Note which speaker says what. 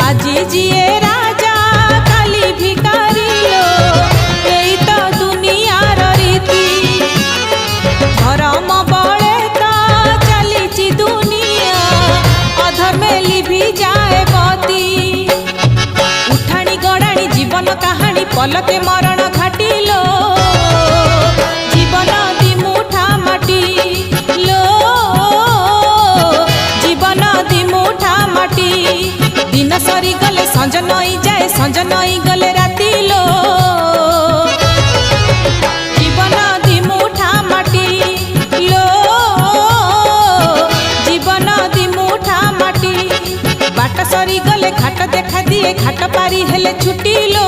Speaker 1: আজি জিয়ে রাজা কালি ভিকারি লো এই তো দুনিয়ার রীতি ধর্ম বলে তো চালিছি দুনিয়া অধর্মে লিভি যায় বতি উঠানি গড়ানি জীবন কাহানি পলকে মরণ ঘাটিলো জীবন দিমুঠা মাটি লো জীবন দিমুঠা মাটি दिन सरी गले संज नई जाए संज नई गले राति लो जीवन दिमुठा माटी लो जीवन दिमुठा माटी बाट सरी गले घाट देखा दिए घाट पारी हेले छुटी लो।